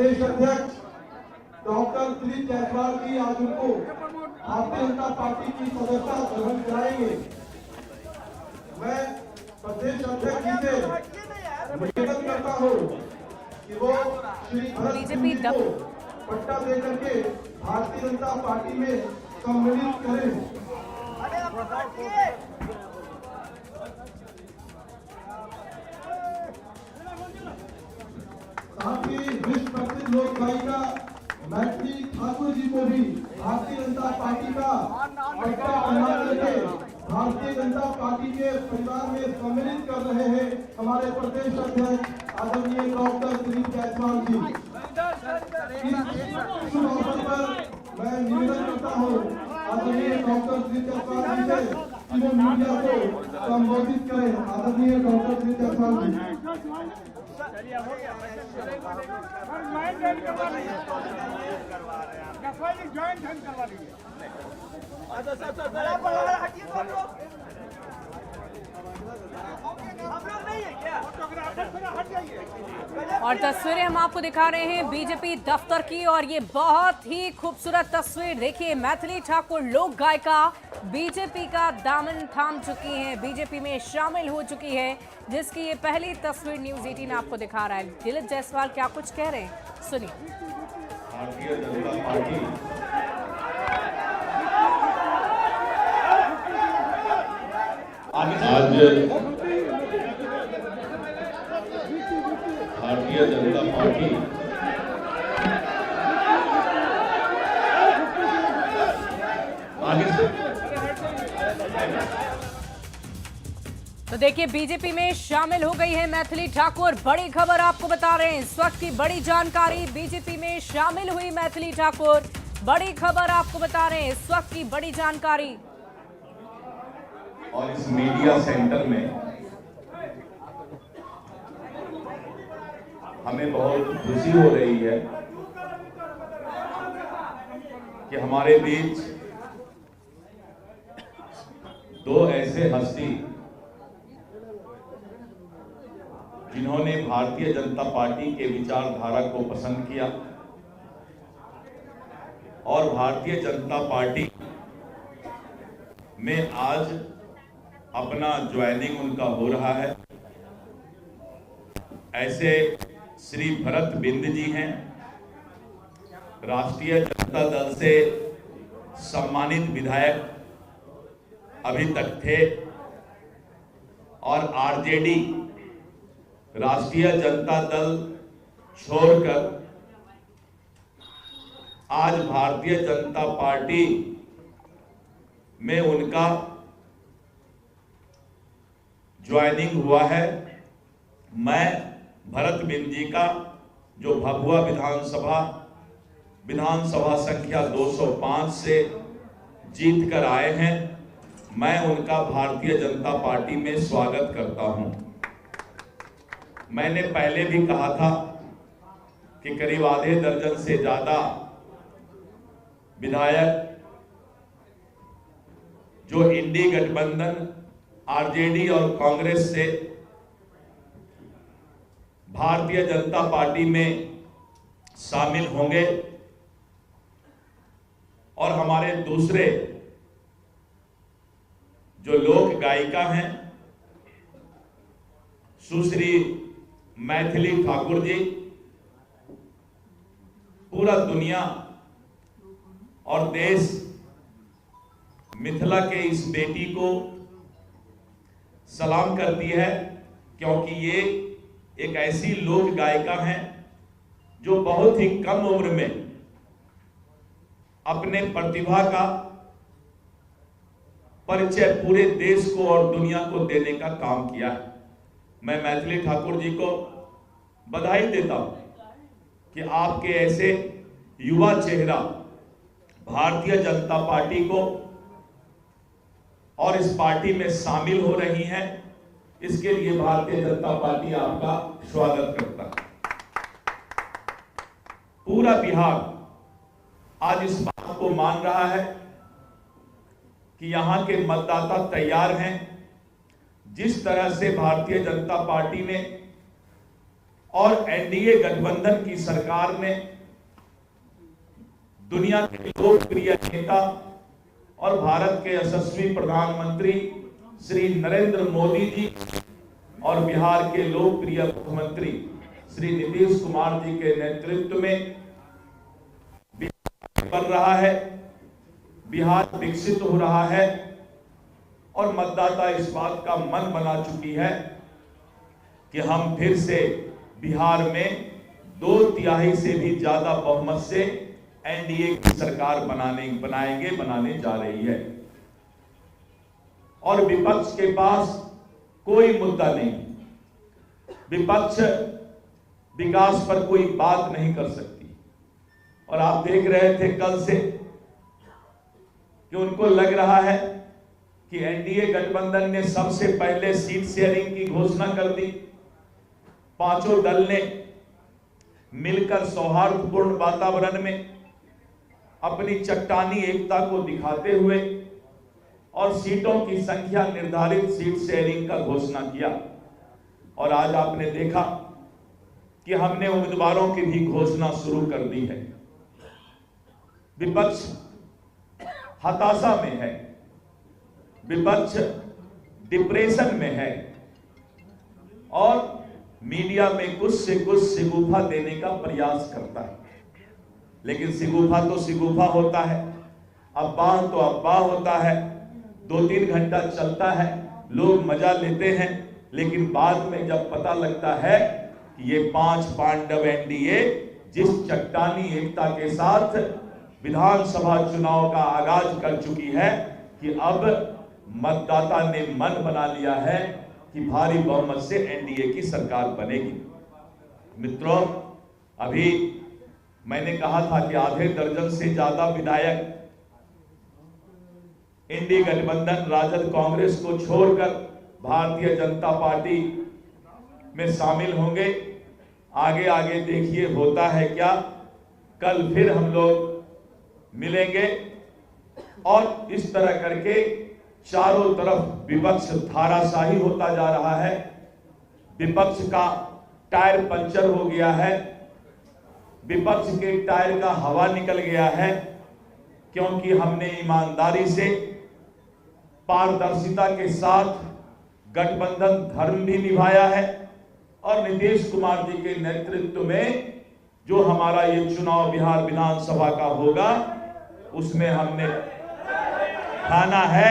प्रदेश अध्यक्ष डॉक्टर दिलीप जायसवाल जी आज उनको भारतीय जनता पार्टी की सदस्यता ग्रहण कराएंगे। मैं प्रदेश अध्यक्ष जी से निवेदन करता हूँ कि वो श्री भरत सिंह जी को पट्टा देकर के भारतीय जनता पार्टी में सम्मिलित करें। साथ ही विश्व प्रसिद्ध लोक गायिका मैथिली ठाकुर जी को भी भारतीय जनता पार्टी का पट्टा बना करके भारतीय जनता पार्टी के परिवार में सम्मिलित कर रहे हैं हमारे प्रदेश अध्यक्ष आदरणीय डॉक्टर दिलीप जायसवाल जी। इस शुभ अवसर पर मैं निवेदन करता हूँ आदरणीय डॉक्टर दिलीप जायसवाल जी से कि वो मीडिया को संबोधित करें। आदरणीय डॉक्टर दिलीप जायसवाल जी। और तस्वीरें हम आपको दिखा रहे हैं बीजेपी दफ्तर की, और ये बहुत ही खूबसूरत तस्वीर देखिए। मैथिली ठाकुर लोक गायिका बीजेपी का दामन थाम चुकी हैं, बीजेपी में शामिल हो चुकी है, जिसकी ये पहली तस्वीर न्यूज़ 18 आपको दिखा रहा है। दिलीप जायसवाल क्या कुछ कह रहे हैं, सुनिए। भारतीय जनता पार्टी आज भारतीय जनता पार्टी आगे से तो देखिए बीजेपी में शामिल हो गई है मैथिली ठाकुर। बड़ी खबर आपको बता रहे हैं, इस वक्त की बड़ी जानकारी, बीजेपी में शामिल हुई मैथिली ठाकुर। बड़ी खबर आपको बता रहे हैं, इस वक्त की बड़ी जानकारी। और इस मीडिया सेंटर में हमें बहुत खुशी हो रही है कि हमारे बीच दो ऐसे हस्ती जिन्होंने भारतीय जनता पार्टी के विचारधारा को पसंद किया और भारतीय जनता पार्टी में आज अपना ज्वाइनिंग उनका हो रहा है। ऐसे श्री भरत बिंद जी हैं, राष्ट्रीय जनता दल से सम्मानित विधायक अभी तक थे और आरजेडी राष्ट्रीय जनता दल छोड़कर आज भारतीय जनता पार्टी में उनका ज्वाइनिंग हुआ है। मैं भरत बिंद जी का जो भभुआ विधानसभा संख्या 205 से जीत कर आए हैं, मैं उनका भारतीय जनता पार्टी में स्वागत करता हूं। मैंने पहले भी कहा था कि करीब आधे दर्जन से ज्यादा विधायक जो इंडी गठबंधन आरजेडी और कांग्रेस से भारतीय जनता पार्टी में शामिल होंगे और हमारे दूसरे जो लोक गायिका हैं सुश्री मैथिली ठाकुर जी, पूरा दुनिया और देश मिथिला के इस बेटी को सलाम करती है, क्योंकि ये एक ऐसी लोक गायिका हैं जो बहुत ही कम उम्र में अपने प्रतिभा का परिचय पूरे देश को और दुनिया को देने का काम किया है। मैं मैथिली ठाकुर जी को बधाई देता हूं कि आपके ऐसे युवा चेहरा भारतीय जनता पार्टी को और इस पार्टी में शामिल हो रही हैं। इसके लिए भारतीय जनता पार्टी आपका स्वागत करता है। पूरा बिहार आज इस बात को मान रहा है कि यहां के मतदाता तैयार हैं। जिस तरह से भारतीय जनता पार्टी ने और एनडीए गठबंधन की सरकार ने दुनिया के लोकप्रिय नेता और भारत के यशस्वी प्रधानमंत्री श्री नरेंद्र मोदी जी और बिहार के लोकप्रिय मुख्यमंत्री श्री नीतीश कुमार जी के नेतृत्व में बिहार बढ़ रहा है, बिहार विकसित हो रहा है और मतदाता इस बात का मन बना चुकी है कि हम फिर से बिहार में 2/3 से भी ज्यादा बहुमत से एनडीए की सरकार बनाने जा रही है। और विपक्ष के पास कोई मुद्दा नहीं, विपक्ष विकास पर कोई बात नहीं कर सकती। और आप देख रहे थे कल से कि उनको लग रहा है कि एनडीए गठबंधन ने सबसे पहले सीट शेयरिंग की घोषणा कर दी। पांचों दल ने मिलकर सौहार्दपूर्ण वातावरण में अपनी चट्टानी एकता को दिखाते हुए और सीटों की संख्या निर्धारित सीट शेयरिंग का घोषणा किया। और आज आपने देखा कि हमने उम्मीदवारों की भी घोषणा शुरू कर दी है। विपक्ष हताशा में है, विपक्ष डिप्रेशन में है और मीडिया में कुछ से कुछ शिगुफा देने का प्रयास करता है। लेकिन शिगुफा तो शिगुफा होता है, अफवाह तो अफवाह होता है, 2-3 घंटा चलता है, लोग मजा लेते हैं, लेकिन बाद में जब पता लगता है कि ये 5 पांडव एनडीए जिस चट्टानी एकता के साथ विधानसभा चुनाव का आगाज कर चुकी है कि अब मतदाता ने मन बना लिया है कि भारी बहुमत से एनडीए की सरकार बनेगी। मित्रों, अभी मैंने कहा था कि आधे दर्जन से ज्यादा विधायक इंडी गठबंधन राजद कांग्रेस को छोड़कर भारतीय जनता पार्टी में शामिल होंगे। आगे आगे देखिए होता है क्या। कल फिर हम लोग मिलेंगे और इस तरह करके चारों तरफ विपक्ष धाराशाही होता जा रहा है। विपक्ष का टायर पंचर हो गया है, विपक्ष के टायर का हवा निकल गया है, क्योंकि हमने ईमानदारी से पारदर्शिता के साथ गठबंधन धर्म भी निभाया है और नीतीश कुमार जी के नेतृत्व में जो हमारा ये चुनाव बिहार विधानसभा का होगा उसमें हमने ठाना है।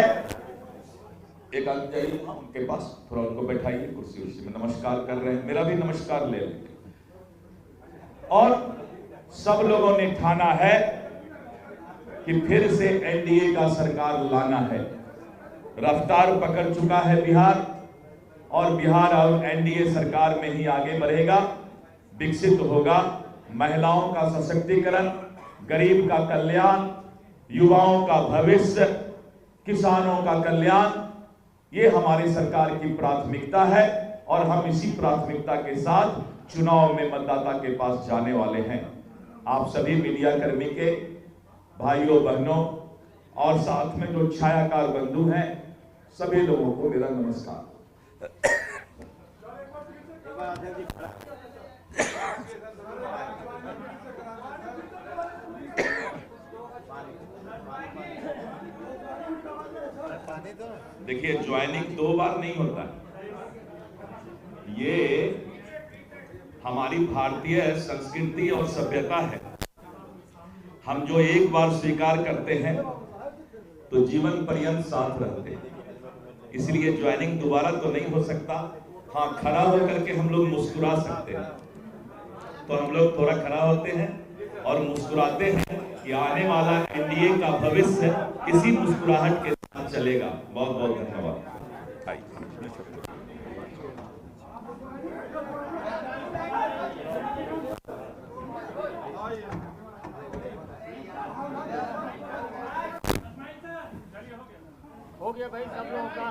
एक आदमी जाइए उनके पास, थोड़ा उनको बैठाइए कुर्सी में, नमस्कार कर रहे हैं, मेरा भी नमस्कार ले लेंगे। और सब लोगों ने ठाना है कि फिर से एनडीए का सरकार लाना है। रफ्तार पकड़ चुका है बिहार और बिहार और एनडीए सरकार में ही आगे बढ़ेगा, विकसित होगा। महिलाओं का सशक्तिकरण, गरीब का कल्याण, युवाओं का भविष्य, किसानों का कल्याण, ये हमारी सरकार की प्राथमिकता है और हम इसी प्राथमिकता के साथ चुनाव में मतदाता के पास जाने वाले हैं। आप सभी मीडिया कर्मी के भाइयों बहनों और साथ में जो छायाकार बंधु हैं, सभी लोगों को मेरा नमस्कार। देखिए, ज्वाइनिंग 2 बार नहीं होता है, ये हमारी भारतीय संस्कृति और सभ्यता है। हम जो एक बार स्वीकार करते हैं तो जीवन पर्यंत साथ रहते हैं, इसलिए ज्वाइनिंग दोबारा तो नहीं हो सकता। हाँ, खड़ा होकर के हम लोग मुस्कुरा सकते हैं, तो हम लोग थोड़ा खड़ा होते हैं और मुस्कुराते हैं कि आने वाला एनडीए का भविष्य इसी मुस्कुराहट के साथ चलेगा। बहुत बहुत धन्यवाद। हो गया भाई सब लोगों का।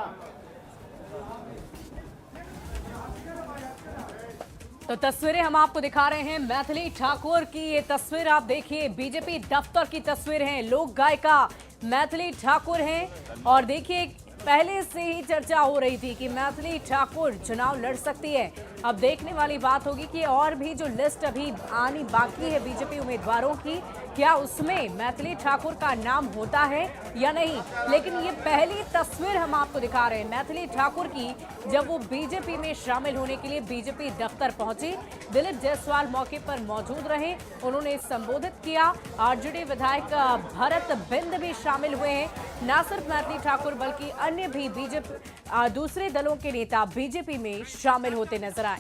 तो तस्वीरें हम आपको दिखा रहे हैं मैथिली ठाकुर की। ये तस्वीर आप देखिए, बीजेपी दफ्तर की तस्वीर है। लोक गायिका मैथिली ठाकुर हैं और देखिए पहले से ही चर्चा हो रही थी कि मैथिली ठाकुर चुनाव लड़ सकती है। अब देखने वाली बात होगी कि और भी जो लिस्ट अभी आनी बाकी है बीजेपी उम्मीदवारों की, क्या उसमें मैथिली ठाकुर का नाम होता है या नहीं। लेकिन ये पहली तस्वीर हम आपको दिखा रहे हैं मैथिली ठाकुर की, जब वो बीजेपी में शामिल होने के लिए बीजेपी दफ्तर पहुंची। दिलीप जायसवाल मौके पर मौजूद रहे, उन्होंने संबोधित किया। आरजेडी विधायक भरत बिंद भी शामिल हुए हैं। न सिर्फ मैथिली ठाकुर बल्कि अन्य भी बीजेपी दूसरे दलों के नेता बीजेपी में शामिल होते नजर आए।